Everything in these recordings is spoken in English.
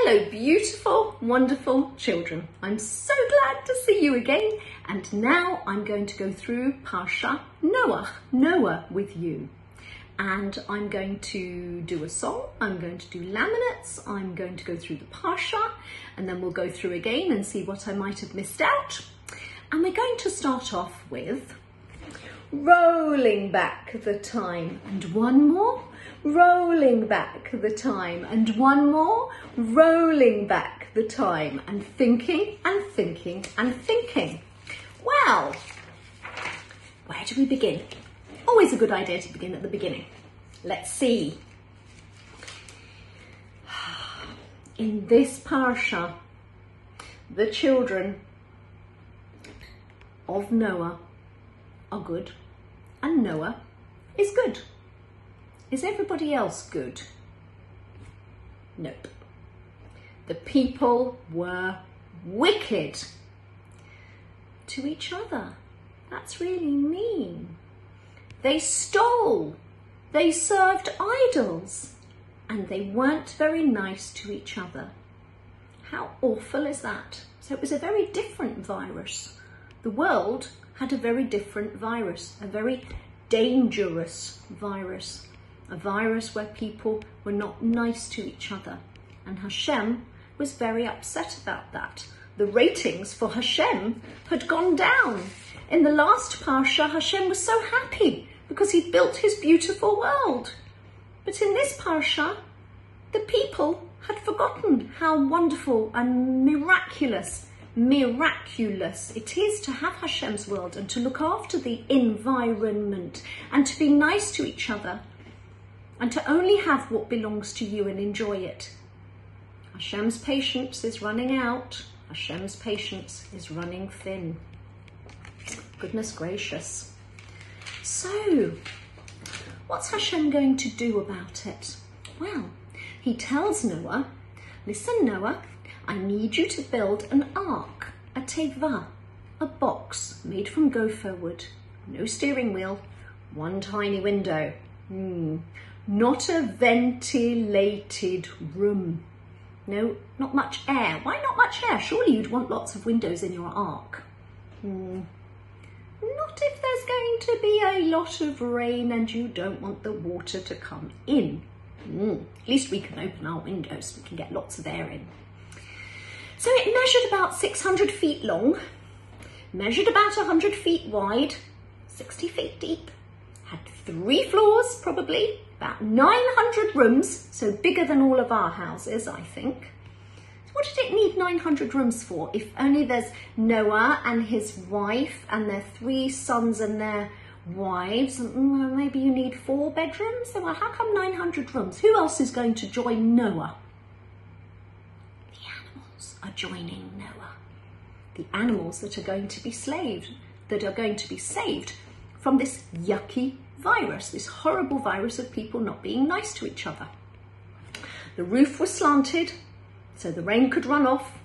Hello, beautiful, wonderful children. I'm so glad to see you again. And now I'm going to go through Parsha Noach, Noah, with you. And I'm going to do a song, I'm going to do laminates, I'm going to go through the Parsha, and then we'll go through again and see what I might have missed out. And we're going to start off with rolling back the time, and one more, rolling back the time, and one more, rolling back the time, and thinking and thinking and thinking. Well, where do we begin? Always a good idea to begin at the beginning. Let's see. In this parsha, the children of Noah are good, and Noah is good. Is everybody else good? Nope. The people were wicked to each other. That's really mean. They stole, they served idols, and they weren't very nice to each other. How awful is that? So it was a very different virus. The world had a very different virus, a very dangerous virus, a virus where people were not nice to each other. And Hashem was very upset about that. The ratings for Hashem had gone down. In the last parsha, Hashem was so happy because he built his beautiful world. But in this parsha, the people had forgotten how wonderful and miraculous it is to have Hashem's world and to look after the environment and to be nice to each other and to only have what belongs to you and enjoy it. Hashem's patience is running out. Hashem's patience is running thin. Goodness gracious. So, what's Hashem going to do about it? Well, he tells Noah, listen Noah, I need you to build an ark, a teva, a box made from gopher wood, no steering wheel, one tiny window, not a ventilated room. No, not much air. Why not much air? Surely you'd want lots of windows in your ark. Not if there's going to be a lot of rain and you don't want the water to come in. At least we can open our windows, we can get lots of air in. So it measured about 600 feet long, measured about 100 feet wide, 60 feet deep, had 3 floors probably, about 900 rooms, so bigger than all of our houses, I think. What did it need 900 rooms for? If only there's Noah and his wife and their 3 sons and their wives, maybe you need 4 bedrooms? Well, how come 900 rooms? Who else is going to join Noah? The animals are joining Noah. The animals that are going to be saved from this yucky virus, this horrible virus of people not being nice to each other. The roof was slanted, so the rain could run off.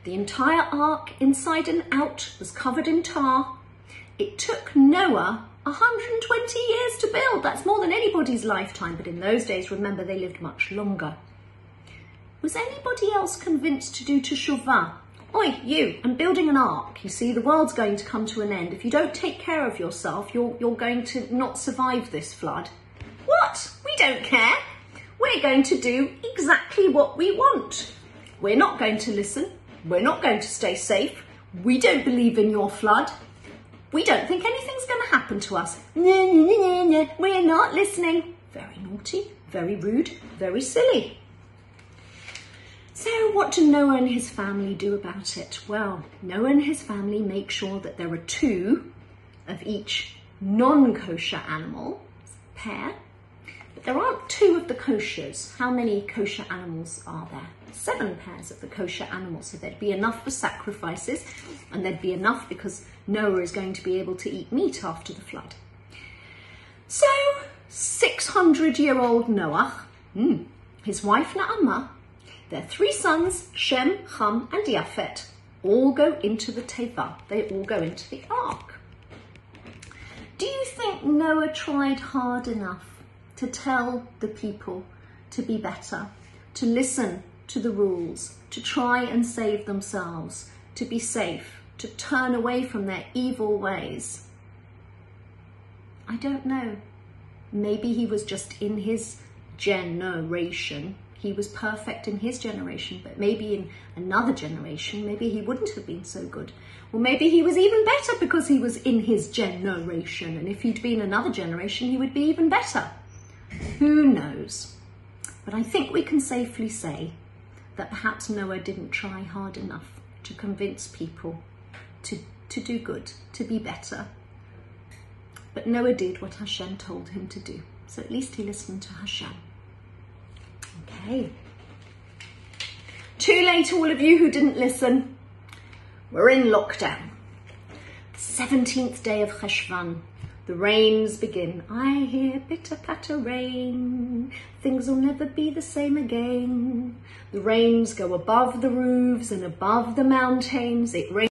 The entire ark, inside and out, was covered in tar. It took Noah 120 years to build. That's more than anybody's lifetime, but in those days, remember, they lived much longer. Was anybody else convinced to do teshuvah? Oi, you, I'm building an ark. You see, the world's going to come to an end. If you don't take care of yourself, you're going to not survive this flood. What? We don't care. We're going to do exactly what we want. We're not going to listen. We're not going to stay safe. We don't believe in your flood. We don't think anything's going to happen to us. We're not listening. Very naughty, very rude, very silly. So what do Noah and his family do about it? Well, Noah and his family make sure that there are 2 of each non-kosher animal pair, but there aren't 2 of the koshers. How many kosher animals are there? 7 pairs of the kosher animals, so there'd be enough for sacrifices, and there'd be enough because Noah is going to be able to eat meat after the flood. So 600-year-old Noah, his wife Na'amah, their 3 sons, Shem, Ham and Yafet, all go into the teva. They all go into the ark. Do you think Noah tried hard enough to tell the people to be better, to listen to the rules, to try and save themselves, to be safe, to turn away from their evil ways? I don't know. Maybe he was just in his generation. He was perfect in his generation, but maybe in another generation, maybe he wouldn't have been so good. Or maybe he was even better because he was in his generation. And if he'd been another generation, he would be even better. Who knows? But I think we can safely say that perhaps Noah didn't try hard enough to convince people to do good, to be better. But Noah did what Hashem told him to do. So at least he listened to Hashem. Okay. Too late, all of you who didn't listen. We're in lockdown. The 17th day of Cheshvan. The rains begin. I hear pitter-patter rain. Things will never be the same again. The rains go above the roofs and above the mountains. It rains.